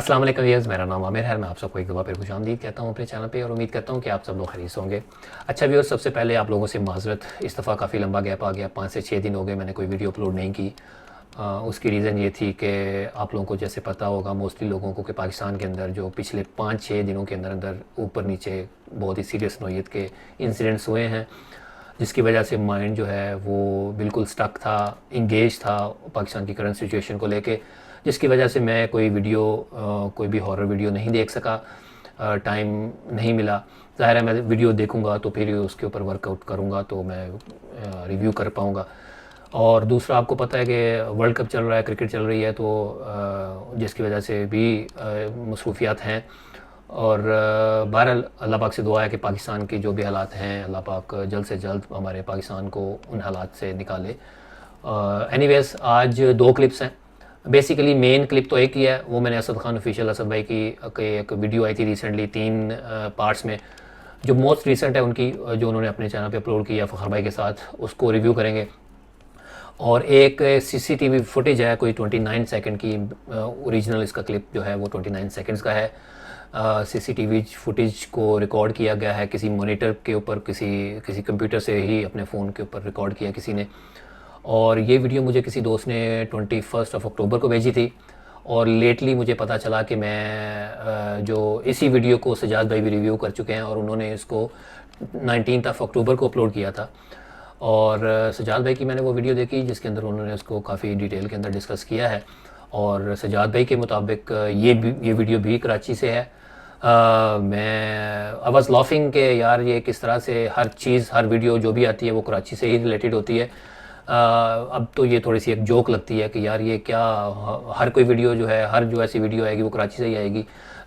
अस्सलाम वालेकुम व्यूअर्स, मेरा नाम आमिर है। मैं आप सबको एक दफ़ा फिर खुशामदीद कहता हूँ अपने चैनल पे और उम्मीद करता हूँ कि आप सब लोग खरीस होंगे। अच्छा व्यूअर्स, सबसे पहले आप लोगों से माज़रत, इस दफ़ा काफ़ी लंबा गैप आ गया, 5 से 6 दिन हो गए मैंने कोई वीडियो अपलोड नहीं की। उसकी रीज़न ये थी कि आप लोगों को जैसे पता होगा मोस्टली लोगों को कि पाकिस्तान के अंदर जो पिछले 5-6 दिनों के अंदर अंदर ऊपर नीचे बहुत ही सीरियस नौइयत के इंसिडेंट्स हुए हैं, जिसकी वजह से माइंड जो है वो बिल्कुल स्टक था, इंगेज था पाकिस्तान की करंट सिचुएशन को लेके, जिसकी वजह से मैं कोई वीडियो कोई भी हॉरर वीडियो नहीं देख सका, टाइम नहीं मिला। ज़ाहिर है मैं वीडियो देखूंगा तो फिर उसके ऊपर वर्कआउट करूंगा तो मैं रिव्यू कर पाऊंगा। और दूसरा, आपको पता है कि वर्ल्ड कप चल रहा है, क्रिकेट चल रही है, तो जिसकी वजह से भी मसरूफियात हैं। और बहरहाल अल्लाह पाक से दुआ है कि पाकिस्तान के जो भी हालात हैं अल्लाह पाक जल्द से जल्द हमारे पाकिस्तान को उन हालात से निकाले। एनीवेज़, आज 2 क्लिप्स हैं। बेसिकली मेन क्लिप तो एक ही है, वो मैंने असद खान ऑफिशियल असद भाई की एक वीडियो आई थी रिसेंटली 3 पार्ट्स में। जो मोस्ट रिसेंट है उनकी, जो उन्होंने अपने चैनल पे अपलोड किया फ़खर भाई के साथ, उसको रिव्यू करेंगे। और एक सीसीटीवी फुटेज है कोई 29 सेकंड की, ओरिजिनल इसका क्लिप जो है वो 29 सेकंड्स का है। सीसीटीवी फुटेज को रिकॉर्ड किया गया है किसी मॉनिटर के ऊपर, किसी कंप्यूटर से ही अपने फ़ोन के ऊपर रिकॉर्ड किया किसी ने। और ये वीडियो मुझे किसी दोस्त ने 21 अक्टूबर को भेजी थी। और लेटली मुझे पता चला कि मैं जो इसी वीडियो को सजाद भाई भी रिव्यू कर चुके हैं और उन्होंने इसको 19 अक्टूबर को अपलोड किया था। और सजाद भाई की मैंने वो वीडियो देखी जिसके अंदर उन्होंने उसको काफ़ी डिटेल के अंदर डिस्कस किया है। और सजाद भाई के मुताबिक ये वीडियो भी कराची से है। मैं आई वाज लाफिंग के यार ये किस तरह से हर चीज़, हर वीडियो जो भी आती है वो कराची से ही रिलेटेड होती है। अब तो ये थोड़ी सी एक जोक लगती है कि यार ये क्या, हर कोई वीडियो जो है, हर जो ऐसी वीडियो आएगी वो कराची से ही आएगी।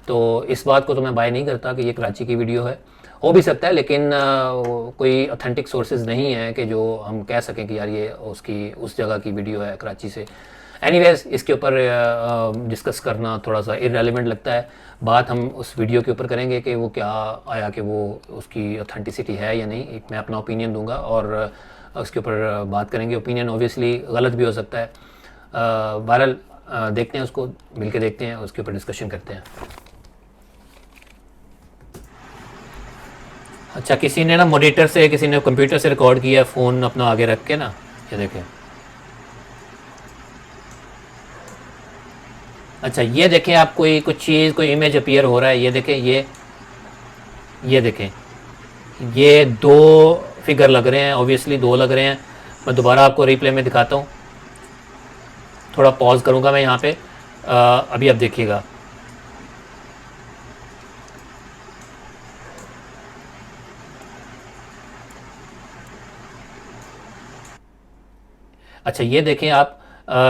तो इस बात को तो मैं बाय नहीं करता कि ये कराची की वीडियो है, हो भी सकता है, लेकिन कोई ऑथेंटिक सोर्सेज नहीं है कि जो हम कह सकें कि यार ये उसकी उस जगह की वीडियो है कराची से। एनीवेज, इसके ऊपर डिस्कस करना थोड़ा सा इररेलेवेंट लगता है। बात हम उस वीडियो के ऊपर करेंगे कि वो क्या आया, कि वो उसकी ऑथेंटिसिटी है या नहीं। मैं अपना ओपिनियन दूंगा और उसके ऊपर बात करेंगे। ओपिनियन ऑब्वियसली गलत भी हो सकता है। बहरहाल देखते हैं, उसको मिलके देखते हैं, उसके ऊपर डिस्कशन करते हैं। अच्छा, किसी ने ना मॉनिटर से, किसी ने कंप्यूटर से रिकॉर्ड किया है, फ़ोन अपना आगे रख के ना, ये देखें। अच्छा, ये देखें आप, कोई कुछ चीज़, कोई इमेज अपीयर हो रहा है, ये देखें, ये देखें, ये 2 फिगर लग रहे हैं, ऑब्वियसली 2 लग रहे हैं। मैं दोबारा आपको रिप्ले में दिखाता हूँ, थोड़ा पॉज करूँगा मैं यहाँ पे। अभी आप देखिएगा, अच्छा ये देखें आप,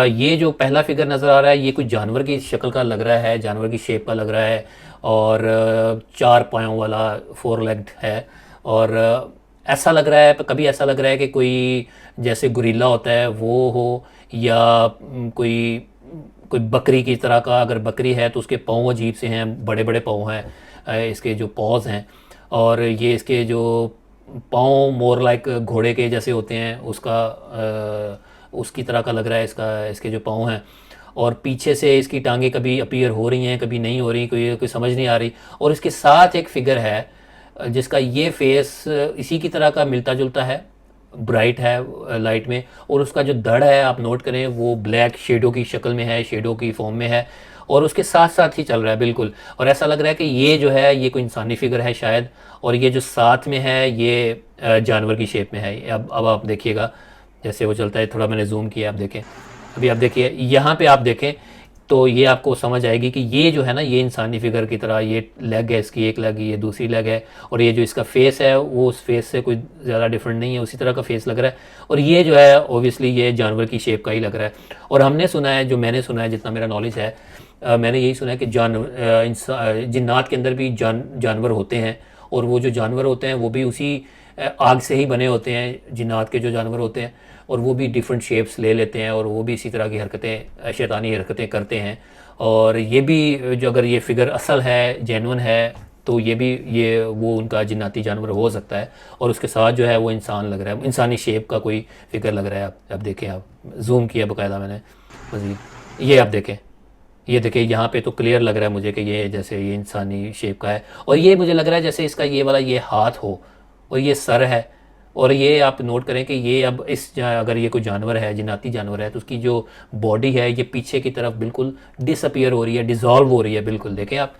ये जो पहला फिगर नज़र आ रहा है ये कुछ जानवर की शक्ल का लग रहा है, जानवर की शेप का लग रहा है। और 4 पाँव वाला 4 लेग्ड है। और ऐसा लग रहा है, कभी ऐसा लग रहा है कि कोई जैसे गुरिल्ला होता है वो हो, या कोई कोई बकरी की तरह का। अगर बकरी है तो उसके पाँव अजीब से हैं, बड़े बड़े पाँव हैं, इसके जो पॉज हैं। और ये इसके जो पाँव मोर लाइक घोड़े के जैसे होते हैं, उसकी तरह का लग रहा है इसके जो पाँव हैं। और पीछे से इसकी टांगें कभी अपीयर हो रही हैं, कभी नहीं हो रही, कोई समझ नहीं आ रही। और इसके साथ एक फिगर है जिसका ये फेस इसी की तरह का मिलता जुलता है, ब्राइट है लाइट में। और उसका जो धड़ है आप नोट करें, वो ब्लैक शेडो की शक्ल में है, शेडो की फॉर्म में है, और उसके साथ साथ ही चल रहा है बिल्कुल। और ऐसा लग रहा है कि ये जो है ये कोई इंसानी फिगर है शायद, और ये जो साथ में है ये जानवर की शेप में है। अब आप देखिएगा जैसे वो चलता है, थोड़ा मैंने जूम किया, आप देखें। अभी आप देखिए, यहाँ पे आप देखें तो ये आपको समझ आएगी कि ये जो है ना, ये इंसानी फिगर की तरह, ये लेग है इसकी, एक लेग, ये दूसरी लेग है। और ये जो इसका फेस है वो उस फेस से कोई ज़्यादा डिफरेंट नहीं है, उसी तरह का फेस लग रहा है। और ये जो है ओबियसली ये जानवर की शेप का ही लग रहा है। और हमने सुना है, जो मैंने सुना है, जितना मेरा नॉलेज है, मैंने यही सुना है कि जिन्नात के अंदर भी जानवर होते हैं। और वो जो जानवर होते हैं वो भी उसी आग से ही बने होते हैं, जिन्नात के जो जानवर होते हैं। और वो भी डिफरेंट शेप्स ले लेते हैं और वो भी इसी तरह की हरकतें, शैतानी हरकतें करते हैं। और ये भी जो, अगर ये फिगर असल है, जेन्युइन है, तो ये वो उनका जिन्नाती जानवर हो सकता है। और उसके साथ जो है वो इंसान लग रहा है, इंसानी शेप का कोई फिगर लग रहा है। आप देखें, आप जूम किया बाकायदा मैंने मज़ीद, ये आप देखें, ये देखिए यहाँ पे तो क्लियर लग रहा है मुझे कि ये जैसे ये इंसानी शेप का है, और ये मुझे लग रहा है जैसे इसका ये वाला ये हाथ हो और ये सर है। और ये आप नोट करें कि ये अब अगर ये कोई जानवर है, जिन्नाती जानवर है, तो उसकी जो बॉडी है ये पीछे की तरफ बिल्कुल डिसअपियर हो रही है, डिज़ोल्व हो रही है बिल्कुल, देखें आप।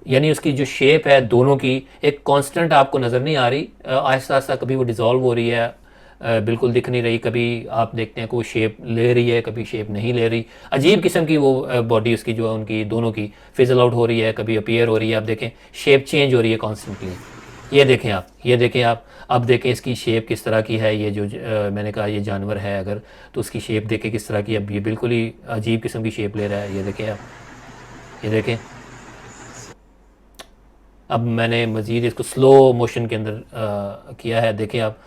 यानी उसकी जो शेप है दोनों की एक कांस्टेंट आपको नज़र नहीं आ रही, आहिस्ता आहिस्ता कभी वो डिज़ोल्व हो रही है, बिल्कुल दिख नहीं रही, कभी आप देखते हैं कि वो शेप ले रही है, कभी शेप नहीं ले रही। अजीब किस्म की वो बॉडी उसकी जो है उनकी दोनों की फिजल आउट हो रही है, कभी अपीयर हो रही है। आप देखें शेप चेंज हो रही है कॉन्स्टेंटली। ये देखें आप, ये देखें आप, अब देखें इसकी शेप किस तरह की है। ये जो मैंने कहा ये जानवर है अगर, तो उसकी शेप देखें किस तरह की, अब ये बिल्कुल ही अजीब किस्म की शेप ले रहा है। ये देखें आप, ये देखें। अब मैंने मज़ीद इसको स्लो मोशन के अंदर किया है, देखें आप।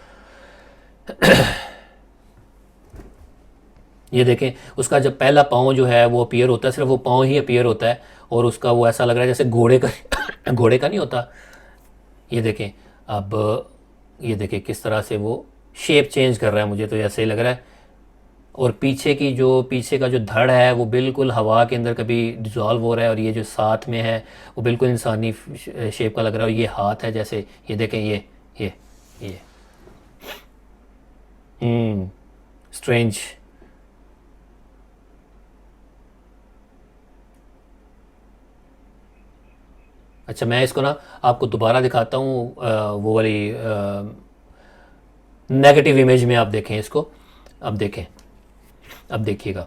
ये देखें उसका जब पहला पाँव जो है वो अपीयर होता है, सिर्फ वो पाँव ही अपीयर होता है, और उसका वो ऐसा लग रहा है जैसे घोड़े का घोड़े का नहीं होता। ये देखें अब, ये देखें किस तरह से वो शेप चेंज कर रहा है, मुझे तो ऐसे ही लग रहा है। और पीछे की जो पीछे का जो धड़ है वो बिल्कुल हवा के अंदर कभी डिज़ोल्व हो रहा है, और ये जो साथ में है वो बिल्कुल इंसानी शेप का लग रहा है। और ये हाथ है जैसे, ये देखें ये स्ट्रेंज। अच्छा मैं इसको ना आपको दोबारा दिखाता हूँ, वो वाली नेगेटिव इमेज में आप देखें इसको। अब देखें, अब देखिएगा,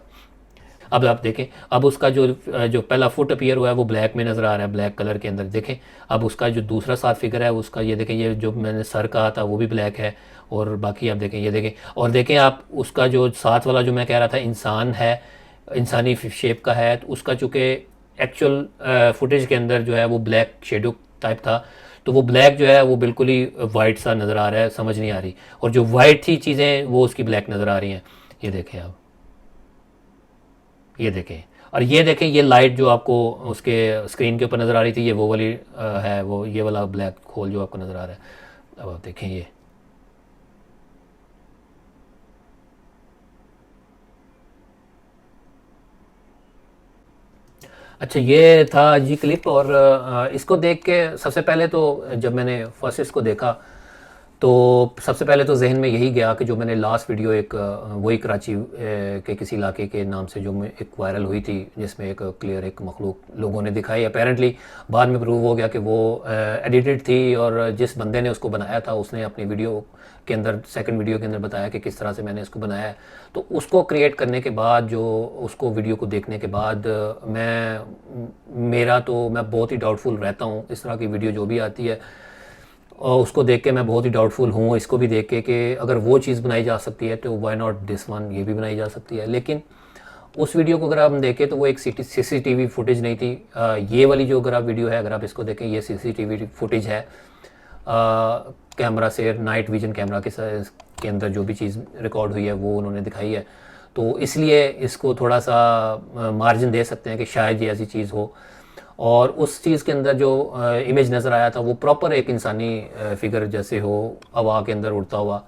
अब आप देखें, अब उसका जो पहला फुट अपीयर हुआ है वो ब्लैक में नज़र आ रहा है, ब्लैक कलर के अंदर देखें। अब उसका जो दूसरा साथ फिगर है उसका, ये देखें, ये जो मैंने सर कहा था वो भी ब्लैक है, और बाकी आप देखें, ये देखें। और देखें आप उसका जो साथ वाला जो मैं कह रहा था इंसान है, इंसानी शेप का है, तो उसका चूँकि एक्चुअल फुटेज के अंदर जो है वो ब्लैक शेडो टाइप था, तो वो ब्लैक जो है वो बिल्कुल ही वाइट सा नज़र आ रहा है, समझ नहीं आ रही। और जो वाइट थी चीज़ें वो उसकी ब्लैक नज़र आ रही हैं। ये देखें आप, ये देखें। और ये देखें, ये लाइट जो आपको उसके स्क्रीन के ऊपर नज़र आ रही थी, ये वो वाली है, वो ये वाला ब्लैक होल जो आपको नज़र आ रहा है। अब आप देखें ये, अच्छा ये था जी क्लिप। और इसको देख के सबसे पहले तो जब मैंने फर्स्ट इसको देखा तो सबसे पहले तो जहन में यही गया कि जो मैंने लास्ट वीडियो एक वही कराची के किसी इलाके के नाम से जो एक वायरल हुई थी, जिसमें एक क्लियर एक मखलूक लोगों ने दिखाई, अपेरेंटली बाद में प्रूव हो गया कि वो एडिटेड थी, और जिस बंदे ने उसको बनाया था उसने अपनी वीडियो के अंदर, सेकंड वीडियो के अंदर बताया कि किस तरह से मैंने इसको बनाया है। तो उसको क्रिएट करने के बाद, जो उसको वीडियो को देखने के बाद मेरा तो मैं बहुत ही डाउटफुल रहता हूँ इस तरह की वीडियो जो भी आती है, और उसको देख के मैं बहुत ही डाउटफुल हूँ इसको भी देख के कि अगर वो चीज़ बनाई जा सकती है तो वाई नॉट दिस वन, ये भी बनाई जा सकती है। लेकिन उस वीडियो को अगर आप देखें तो वो एक सीसीटीवी फुटेज नहीं थी। ये वाली जो अगर आप वीडियो है, अगर आप इसको देखें, ये सीसीटीवी फुटेज है, कैमरा से, नाइट विजन कैमरा के अंदर जो भी चीज़ रिकॉर्ड हुई है वो उन्होंने दिखाई है। तो इसलिए इसको थोड़ा सा मार्जिन दे सकते हैं कि शायद ये ऐसी चीज़ हो। और उस चीज़ के अंदर जो इमेज नज़र आया था वो प्रॉपर एक इंसानी फिगर जैसे हो, हवा के अंदर उड़ता हुआ,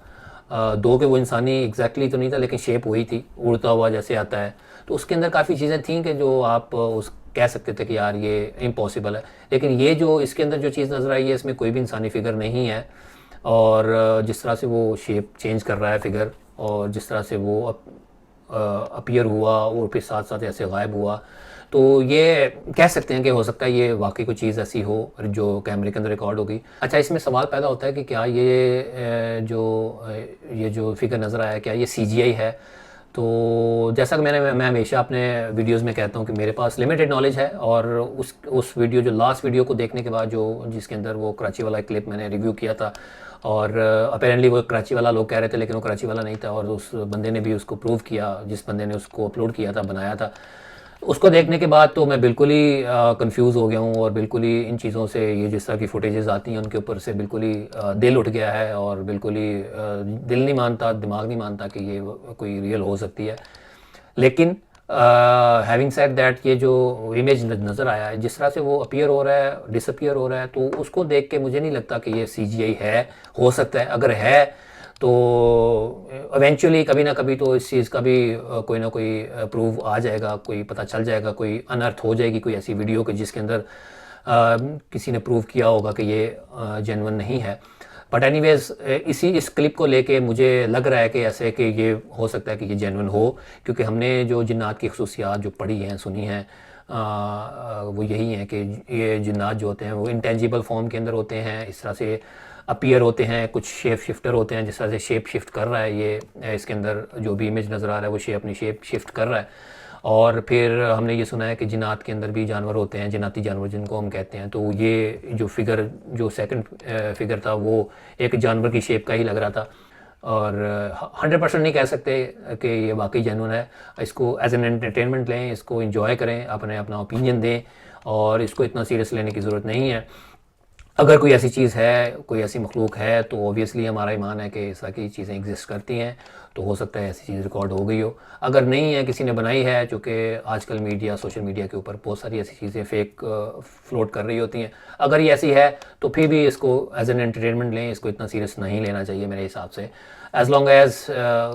दो के वो इंसानी एग्जैक्टली तो नहीं था लेकिन शेप वही थी, उड़ता हुआ जैसे आता है। तो उसके अंदर काफ़ी चीज़ें थी कि जो आप उस कह सकते थे कि यार ये इम्पॉसिबल है। लेकिन ये जो इसके अंदर जो चीज़ नज़र आई है इसमें कोई भी इंसानी फिगर नहीं है, और जिस तरह से वो शेप चेंज कर रहा है फिगर, और जिस तरह से वो अपीयर हुआ और फिर साथ साथ ऐसे गायब हुआ, तो ये कह सकते हैं कि हो सकता है ये वाकई कोई चीज़ ऐसी हो जो कैमरे के अंदर रिकॉर्ड होगी। अच्छा इसमें सवाल पैदा होता है कि क्या ये जो फिगर नज़र आया क्या ये सीजीआई है? तो जैसा कि मैं हमेशा अपने वीडियोस में कहता हूँ कि मेरे पास लिमिटेड नॉलेज है, और उस वीडियो जो लास्ट वीडियो को देखने के बाद जो जिसके अंदर वो कराची वाला क्लिप मैंने रिव्यू किया था, और अपेरेंटली वो कराची वाला लोग कह रहे थे लेकिन वो कराची वाला नहीं था, और उस बंदे ने भी उसको प्रूव किया, जिस बंदे ने उसको अपलोड किया था, बनाया था। उसको देखने के बाद तो मैं बिल्कुल ही कंफ्यूज हो गया हूँ, और बिल्कुल ही इन चीज़ों से, ये जिस तरह की फुटेजेस आती हैं उनके ऊपर से बिल्कुल ही दिल उठ गया है, और बिल्कुल ही दिल नहीं मानता, दिमाग नहीं मानता कि ये कोई रियल हो सकती है। लेकिन हैविंग सेड दैट, ये जो इमेज नज़र आया है, जिस तरह से वो अपीयर हो रहा है, डिसअपीयर हो रहा है, तो उसको देख के मुझे नहीं लगता कि ये सीजीआई है। हो सकता है, अगर है तो इवेंचुअली कभी ना कभी तो इस चीज़ का भी कोई ना कोई प्रूफ आ जाएगा, कोई पता चल जाएगा, कोई अनर्थ हो जाएगी कोई ऐसी वीडियो के जिसके अंदर किसी ने प्रूव किया होगा कि ये जेन्युइन नहीं है। बट एनीवेज इस क्लिप को लेके मुझे लग रहा है कि ऐसे कि ये हो सकता है कि ये जेन्युइन हो, क्योंकि हमने जो जिन्नात की खसूसियात जो पढ़ी हैं, सुनी हैं, वो यही हैं कि ये जिन्नात जो होते हैं वो इंटेंजिबल फॉर्म के अंदर होते हैं, इस तरह से अपीयर होते हैं, कुछ शेप शिफ्टर होते हैं, जिस तरह से शेप शिफ्ट कर रहा है ये, इसके अंदर जो भी इमेज नज़र आ रहा है वो अपनी शेप शिफ्ट कर रहा है। और फिर हमने ये सुना है कि जिन्नात के अंदर भी जानवर होते हैं, जिन्नाती जानवर जिनको हम कहते हैं। तो ये जो फिगर, जो सेकंड फिगर था वो एक जानवर की शेप का ही लग रहा था, और 100% नहीं कह सकते कि ये वाकई जेन्युइन है। इसको एज एन एंटरटेनमेंट लें, इसको एंजॉय करें, अपना ओपिनियन दें, और इसको इतना सीरियस लेने की ज़रूरत नहीं है। अगर कोई ऐसी चीज़ है, कोई ऐसी मखलूक है, तो ऑब्वियसली हमारा ईमान है कि इस तरह की चीज़ें एग्जिस्ट करती हैं, तो हो सकता है ऐसी चीज़ रिकॉर्ड हो गई हो। अगर नहीं है, किसी ने बनाई है, चूँकि आजकल मीडिया, सोशल मीडिया के ऊपर बहुत सारी ऐसी चीज़ें फेक फ्लोट कर रही होती हैं, अगर ये ऐसी है तो फिर भी इसको एज एन एंटरटेनमेंट लें, इसको इतना सीरियस नहीं लेना चाहिए मेरे हिसाब से। एज़ लॉन्ग एज़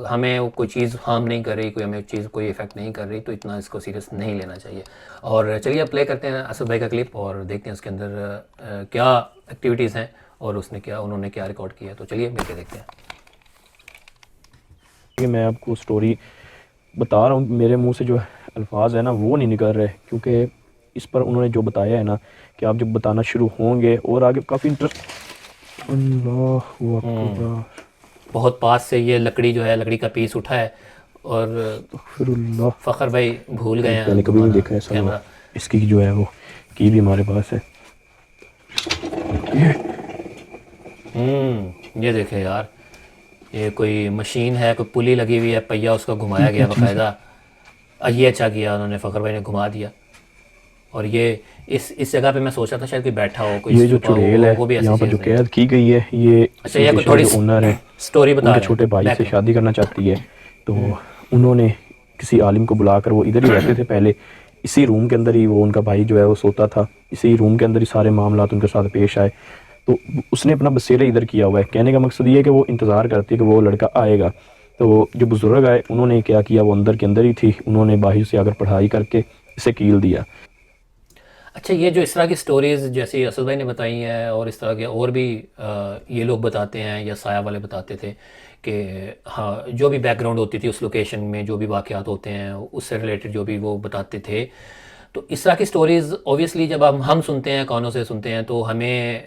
हमें कोई चीज़ हार्म नहीं कर रही, कोई हमें चीज़ कोई इफ़ेक्ट नहीं कर रही, तो इतना इसको सीरियस नहीं लेना चाहिए। और चलिए अब प्ले करते हैं असद भाई का क्लिप और देखते हैं उसके अंदर क्या एक्टिविटीज़ हैं और उन्होंने क्या रिकॉर्ड किया। तो चलिए मिलकर देखते हैं। मैं आपको स्टोरी बता रहा हूँ, मेरे मुंह से जो अल्फाज है ना वो नहीं निकल रहे, क्योंकि इस पर उन्होंने जो बताया है ना कि आप जब बताना शुरू होंगे और आगे काफ़ी इंटरेस्ट। अल्लाहु अकबर, बहुत पास से ये लकड़ी जो है, लकड़ी का पीस उठा है, और फ़खर भाई भूल गए हैं, मैंने कभी नहीं देखा ऐसा कैमरा। इसकी जो है वो की भी हमारे पास है। ये देखें यार, ये कोई मशीन है, कोई पुली लगी हुई है, पहिया उसका घुमाया गया बाकायदा। ये अच्छा किया उन्होंने, फ़खर भाई ने घुमा दिया। और ये इस जगह पे मैं सोचा था शायद कोई बैठा हो, कोई ये जो चुड़ैल है यहाँ पर जो कैद की गई है, ये अच्छा ये थोड़ी ओनर है, स्टोरी बता रहे हैं। छोटे भाई से शादी करना चाहती है, तो उन्होंने किसी आलिम को बुलाकर, वो इधर ही रहते थे पहले, इसी रूम के अंदर ही वो उनका भाई जो है वो सोता था, इसी रूम के अंदर ही सारे मामलात उनके साथ पेश आए। तो उसने अपना बसेरा इधर किया हुआ है। कहने का मकसद ये है कि वो इंतज़ार करती है कि वो लड़का आएगा। तो जो बुजुर्ग आए उन्होंने क्या किया, वो अंदर के अंदर ही थी, उन्होंने बाहर से आकर पढ़ाई करके इसे कील दिया। अच्छा, ये जो इस तरह की स्टोरीज़ जैसे असद भाई ने बताई हैं, और इस तरह के और भी ये लोग बताते हैं, या साया वाले बताते थे कि हाँ, जो भी बैकग्राउंड होती थी उस लोकेशन में, जो भी वाक़यात होते हैं उससे रिलेटेड जो भी वो बताते थे, तो इस तरह की स्टोरीज़ ऑब्वियसली जब हम सुनते हैं, कानों से सुनते हैं, तो हमें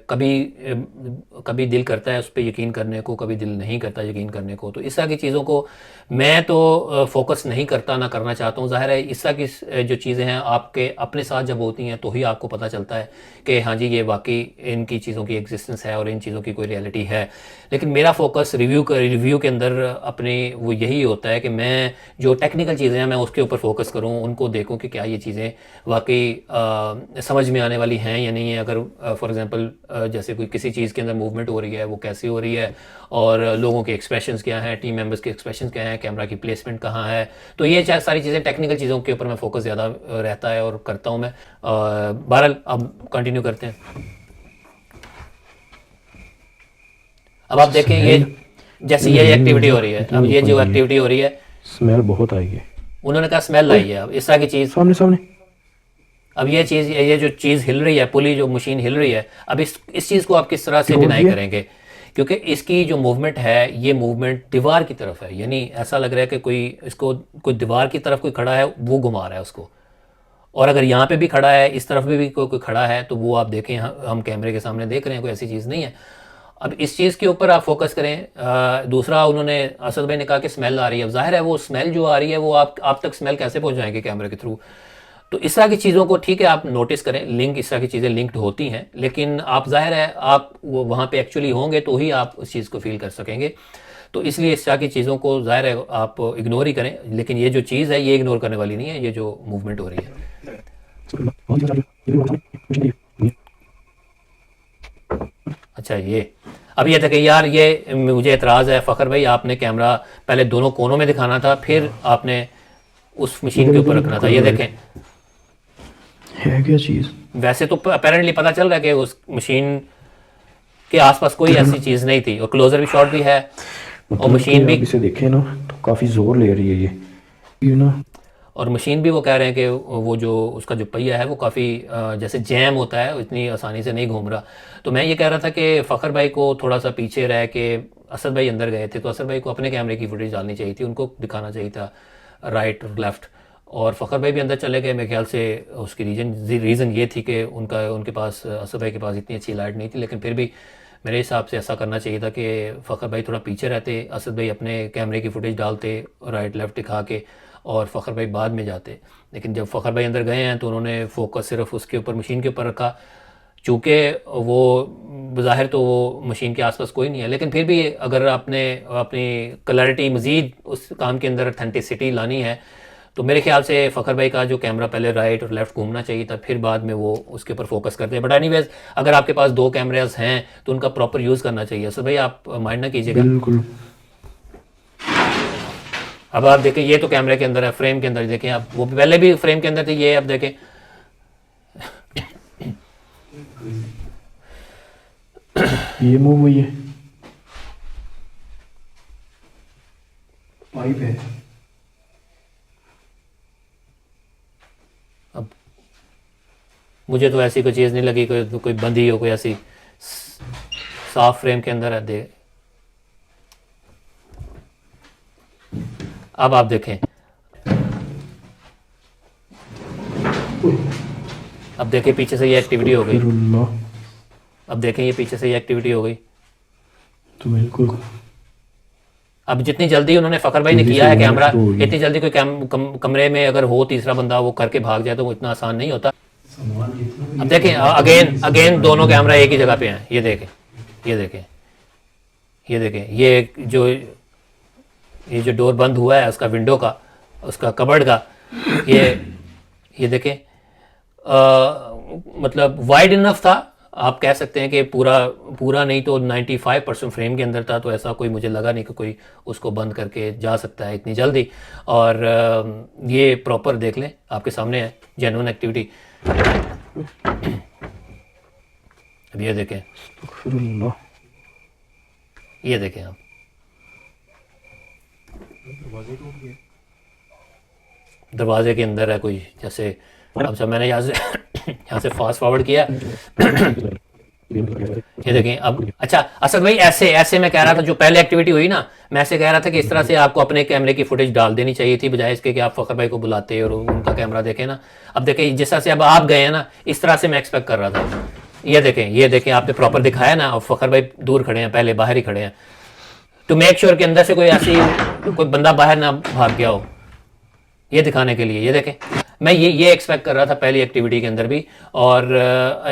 कभी दिल करता है उस पर यकीन करने को, कभी दिल नहीं करता यकीन करने को। तो इस तरह की चीज़ों को मैं तो फोकस नहीं करता, ना करना चाहता हूँ। ज़ाहिर है इस तरह की जो चीज़ें हैं आपके अपने साथ जब होती हैं तो ही आपको पता चलता है कि हाँ जी, ये वाकई इनकी चीज़ों की एग्जिस्टेंस है और इन चीज़ों की कोई रियलिटी है। लेकिन मेरा फोकस रिव्यू के अंदर अपने वो यही होता है कि मैं जो टेक्निकल चीज़ें हैं मैं उसके ऊपर फोकस करूँ, उनको देखूँ कि क्या ये चीज़ें वाकई समझ में आने वाली हैं या नहीं है। अगर फॉर एग्जांपल जैसे कोई किसी चीज़ के अंदर मूवमेंट हो रही है, वो कैसे हो रही है, और लोगों के एक्सप्रेशंस क्या हैं, टीम मेंबर्स के एक्सप्रेशंस क्या हैं, कैमरा की प्लेसमेंट कहाँ है, तो ये सारी चीज़ें, टेक्निकल चीज़ों के ऊपर मैं फोकस ज़्यादा रहता है और करता हूँ मैं। बहरहाल अब कंटिन्यू करते हैं। अब आप देखें ये जैसे ये एक्टिविटी हो रही है, अब ये जो एक्टिविटी हो रही है, स्मेल बहुत आई है, उन्होंने कहा स्मेल आई है। अब इस तरह की चीज़ सामने अब ये जो चीज़ हिल रही है, पुली जो मशीन हिल रही है, अब इस चीज़ को आप किस तरह से डिनाई करेंगे, क्योंकि इसकी जो मूवमेंट है, ये मूवमेंट दीवार की तरफ है, यानी ऐसा लग रहा है कि कोई दीवार की तरफ कोई खड़ा है, वो घुमा रहा है उसको। और अगर यहाँ पे भी खड़ा है, इस तरफ भी कोई खड़ा है, तो वो आप देखें, हम कैमरे के सामने देख रहे हैं, कोई ऐसी चीज़ नहीं है। अब इस चीज़ के ऊपर आप फोकस करें। दूसरा, उन्होंने असद भाई ने कहा कि स्मेल आ रही है। अब जाहिर है वो स्मेल जो आ रही है वो आप तक स्मेल कैसे पहुँचाएंगे कैमरे के थ्रू। तो इस तरह की चीज़ों को ठीक है आप नोटिस करें, लिंक, इस तरह की चीज़ें लिंक्ड होती हैं, लेकिन आप जाहिर है आप वो वहाँ पे एक्चुअली होंगे तो ही आप उस चीज़ को फील कर सकेंगे। तो इसलिए इस तरह की चीज़ों को जाहिर है आप इग्नोर ही करें, लेकिन ये जो चीज़ है ये इग्नोर करने वाली नहीं है, ये जो मूवमेंट हो रही है। अच्छा, अब ये देखें यार, ये मुझे एतराज़ है फ़खर भाई, आपने कैमरा पहले दोनों कोनों में दिखाना था, फिर आपने उस मशीन के ऊपर रखना था। ये देखें है क्या चीज़। वैसे तो अपेरेंटली पता चल रहा है कि उस मशीन के आसपास कोई ऐसी चीज़ नहीं थी, और क्लोजर भी शॉट भी है और मतलब मशीन कि भी, आप इसे देखें ना तो काफ़ी जोर ले रही है ये ना। और मशीन भी वो कह रहे हैं कि वो जो उसका जो पहिया है वो काफ़ी जैसे जैम होता है, इतनी आसानी से नहीं घूम रहा। तो मैं ये कह रहा था कि फ़खर भाई को थोड़ा सा पीछे रह के, असद भाई अंदर गए थे तो असद भाई को अपने कैमरे की फुटेज डालनी चाहिए थी, उनको दिखाना चाहिए था राइट और लेफ़्ट, और फ़खर भाई भी अंदर चले गए। मेरे ख्याल से उसकी रीज़न ये थी कि उनके पास, असद भाई के पास इतनी अच्छी लाइट नहीं थी, लेकिन फिर भी मेरे हिसाब से ऐसा करना चाहिए था कि फ़खर भाई थोड़ा पीछे रहते, असद भाई अपने कैमरे की फुटेज डालते राइट लेफ़्ट दिखा के, और फ़खर भाई बाद में जाते। लेकिन जब फ़खर भाई अंदर गए हैं तो उन्होंने फोकस सिर्फ उसके ऊपर, मशीन के ऊपर रखा, चूँकि वो बज़ाहिर तो वो मशीन के आसपास कोई नहीं है, लेकिन फिर भी अगर आपने अपनी क्लैरिटी मज़ीद उस काम के अंदर ऑथेंटिसिटी लानी है तो मेरे ख्याल से फ़खर भाई का जो कैमरा पहले राइट और लेफ़्ट घूमना चाहिए था, फिर बाद में वो उसके ऊपर फोकस करते हैं। बट एनीवेज, अगर आपके पास 2 कैमरास हैं तो उनका प्रॉपर यूज़ करना चाहिए। सर भाई आप माइंड ना कीजिएगा। बिल्कुल। अब आप देखें, ये तो कैमरे के अंदर है, फ्रेम के अंदर देखें आप, वो पहले भी फ्रेम के अंदर थी, ये अब देखें ये मूव हुई है, पाइप है। अब मुझे तो ऐसी कोई चीज़ नहीं लगी, कोई बंदी हो, कोई ऐसी साफ फ्रेम के अंदर है। दे अब आप देखें, अब देखें पीछे से ये एक्टिविटी हो गई, अब देखें ये पीछे से ये एक्टिविटी हो गई। तो बिल्कुल अब जितनी जल्दी उन्होंने फ़खर भाई ने जल्दी किया से है वो कैमरा, शुरू हो गई। इतनी जल्दी कोई कमरे में अगर हो तीसरा बंदा वो करके भाग जाए तो वो इतना आसान नहीं होता। अब देखें अगेन अगेन दोनों कैमरा एक ही जगह पे हैं, ये देखें, ये देखें, ये देखें, ये जो डोर बंद हुआ है उसका, विंडो का, उसका कबर्ड का, ये देखें, मतलब वाइड इनफ था, आप कह सकते हैं कि पूरा पूरा नहीं तो 95% फ्रेम के अंदर था, तो ऐसा कोई मुझे लगा नहीं कि कोई उसको बंद करके जा सकता है इतनी जल्दी। और ये प्रॉपर देख लें, आपके सामने है जेन्युइन एक्टिविटी। अब ये देखें, अस्तगफिरुल्लाह। ये देखें आप, दरवाजे के अंदर है कोई, जैसे अब जब मैंने यहाँ से यहाँ से फास्ट फॉरवर्ड किया, ये देखें अब। अच्छा असद भाई, ऐसे ऐसे मैं कह रहा था, जो पहले एक्टिविटी हुई ना, मैं ऐसे कह रहा था कि इस तरह से आपको अपने कैमरे की फुटेज डाल देनी चाहिए थी, बजाय इसके कि आप फ़खर भाई को बुलाते और उनका कैमरा देखें ना। अब देखें जिस तरह से अब आप गए हैं ना, इस तरह से मैं एक्सपेक्ट कर रहा था। ये देखें, ये देखें, आपने प्रॉपर दिखाया ना, और फ़खर भाई दूर खड़े हैं, पहले बाहर ही खड़े हैं, टू मेक श्योर कि अंदर से कोई ऐसी कोई बंदा बाहर ना भाग गया हो, ये दिखाने के लिए। ये देखें, मैं ये एक्सपेक्ट कर रहा था पहली एक्टिविटी के अंदर भी, और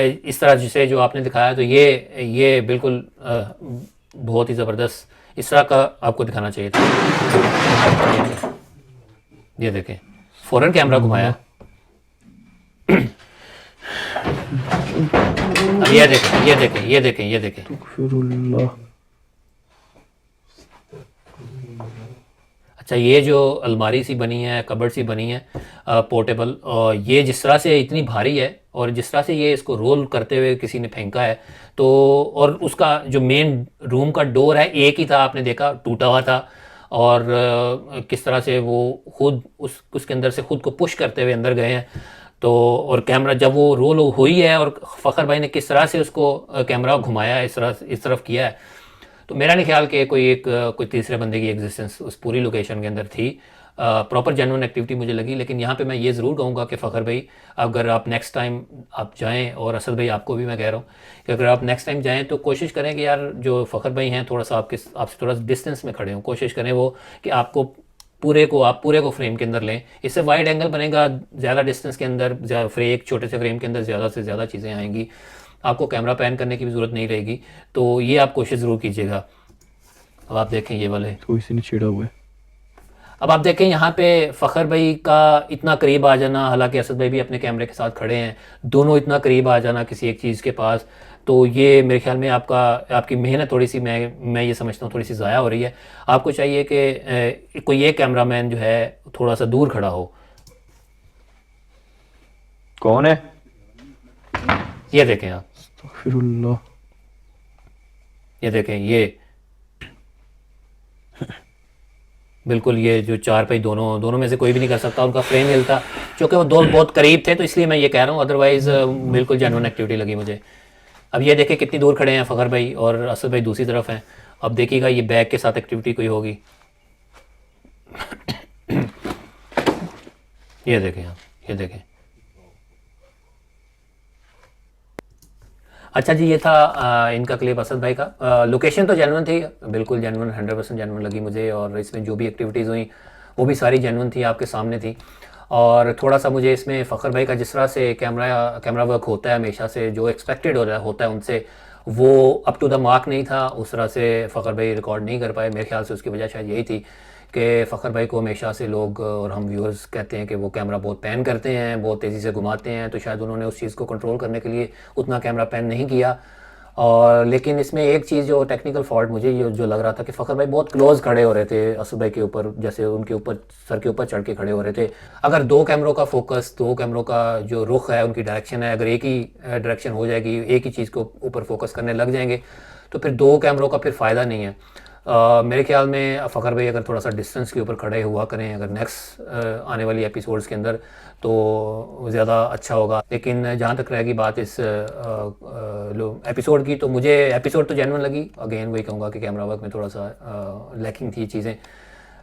इस तरह से जो आपने दिखाया, तो ये बिल्कुल बहुत ही ज़बरदस्त इस तरह का आपको दिखाना चाहिए था। ये देखें, फ़ौरन कैमरा घुमाया। अब ये देखें, ये देखें, ये देखें, ये देखें, अस्तगफिरुल्लाह। अच्छा, ये जो अलमारी सी बनी है, कबर्ड सी बनी है पोर्टेबल, और ये जिस तरह से इतनी भारी है, और जिस तरह से ये इसको रोल करते हुए किसी ने फेंका है, तो और उसका जो मेन रूम का डोर है एक ही था, आपने देखा टूटा हुआ था, और किस तरह से वो खुद उसके अंदर से खुद को पुश करते हुए अंदर गए हैं। तो और कैमरा जब वो रोल हुई है, और फ़खर भाई ने किस तरह से उसको कैमरा घुमाया है, इस तरफ किया है, तो मेरा नहीं ख्याल कि कोई तीसरे बंदे की एग्जिस्टेंस उस पूरी लोकेशन के अंदर थी। प्रॉपर जेन्युइन एक्टिविटी मुझे लगी। लेकिन यहाँ पे मैं ये ज़रूर कहूँगा कि फ़खर भाई, अगर आप नेक्स्ट टाइम आप जाएँ, और असद भाई आपको भी मैं कह रहा हूँ कि अगर आप नेक्स्ट टाइम जाएँ तो कोशिश करें कि यार जो फ़खर भाई हैं थोड़ा सा आपसे थोड़ा सा डिस्टेंस में खड़े हों, कोशिश करें वो कि आप पूरे को फ्रेम के अंदर लें, इससे वाइड एंगल बनेगा, ज़्यादा डिस्टेंस के अंदर एक छोटे से फ्रेम के अंदर ज़्यादा से ज़्यादा चीज़ें आएंगी, आपको कैमरा पैन करने की भी ज़रूरत नहीं रहेगी। तो ये आप कोशिश ज़रूर कीजिएगा। अब आप देखें ये वाले, तो इसी ने छेड़ा हुआ है। अब आप देखें यहाँ पे फ़खर भाई का इतना करीब आ जाना, हालांकि असद भाई भी अपने कैमरे के साथ खड़े हैं, दोनों इतना करीब आ जाना किसी एक चीज़ के पास, तो ये मेरे ख्याल में आपकी मेहनत थोड़ी सी, मैं ये समझता हूँ थोड़ी सी ज़ाया हो रही है। आपको चाहिए कि कोई एक कैमरामैन जो है थोड़ा सा दूर खड़ा हो। कौन है? ये देखें आप, अस्तगफिरुल्लाह। ये देखें, ये बिल्कुल ये जो चार पे दोनों दोनों में से कोई भी नहीं कर सकता, उनका फ्रेम हिलता, क्योंकि वो दो बहुत करीब थे तो इसलिए मैं ये कह रहा हूँ, अदरवाइज़ बिल्कुल जेन्युइन एक्टिविटी लगी मुझे। अब ये देखें कितनी दूर खड़े हैं फ़खर भाई और असद भाई दूसरी तरफ हैं। अब देखिएगा ये बैग के साथ एक्टिविटी कोई होगी। ये देखें आप, ये देखें। अच्छा जी, ये था इनका क्लिप असद भाई का। लोकेशन तो जेन्युइन थी, बिल्कुल जेन्युइन, 100% जेन्युइन लगी मुझे, और इसमें जो भी एक्टिविटीज़ हुई वो भी सारी जेन्युइन थी, आपके सामने थी। और थोड़ा सा मुझे इसमें फ़खर भाई का जिस तरह से कैमरा वर्क होता है हमेशा से, जो एक्सपेक्टेड होता है उनसे, वो अप टू द मार्क नहीं था, उस तरह से फ़खर भाई रिकॉर्ड नहीं कर पाए। मेरे ख्याल से उसकी वजह शायद यही थी कि फ़खर भाई को हमेशा से लोग और हम व्यूअर्स कहते हैं कि वो कैमरा बहुत पैन करते हैं, बहुत तेज़ी से घुमाते हैं, तो शायद उन्होंने उस चीज़ को कंट्रोल करने के लिए उतना कैमरा पैन नहीं किया। और लेकिन इसमें एक चीज़ जो टेक्निकल फॉल्ट मुझे ये जो लग रहा था कि फ़खर भाई बहुत क्लोज़ खड़े हो रहे थे असद भाई के ऊपर, जैसे उनके ऊपर सर के ऊपर चढ़ के खड़े हो रहे थे। अगर दो कैमरों का फोकस, दो कैमरों का जो रुख है, उनकी डायरेक्शन है, अगर एक ही डायरेक्शन हो जाएगी, एक ही चीज़ को ऊपर फोकस करने लग जाएंगे, तो फिर दो कैमरों का फिर फ़ायदा नहीं है। मेरे ख्याल में फ़खर भाई अगर थोड़ा सा डिस्टेंस के ऊपर खड़े हुआ करें अगर नेक्स्ट आने वाली एपिसोड्स के अंदर, तो ज़्यादा अच्छा होगा। लेकिन जहाँ तक रहेगी बात इस एपिसोड की, तो मुझे एपिसोड तो जेन्युइन लगी। अगेन वही कहूँगा कि कैमरा वर्क में थोड़ा सा लैकिंग थी चीज़ें।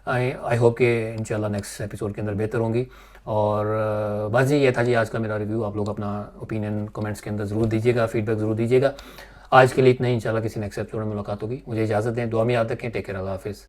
आई होप कि इंशाल्लाह नेक्स्ट एपिसोड के अंदर बेहतर होंगी। और बस जी, ये था जी आज का मेरा रिव्यू। आप लोग अपना ओपिनियन कमेंट्स के अंदर ज़रूर दीजिएगा, फीडबैक ज़रूर दीजिएगा। आज के लिए इतना ही, इंशाल्लाह किसी नेक्स्ट एपिसोड में मुलाकात होगी। मुझे इजाज़त दें, दुआ में याद रखें, टेक केयर, अल्लाह हाफ़िज़।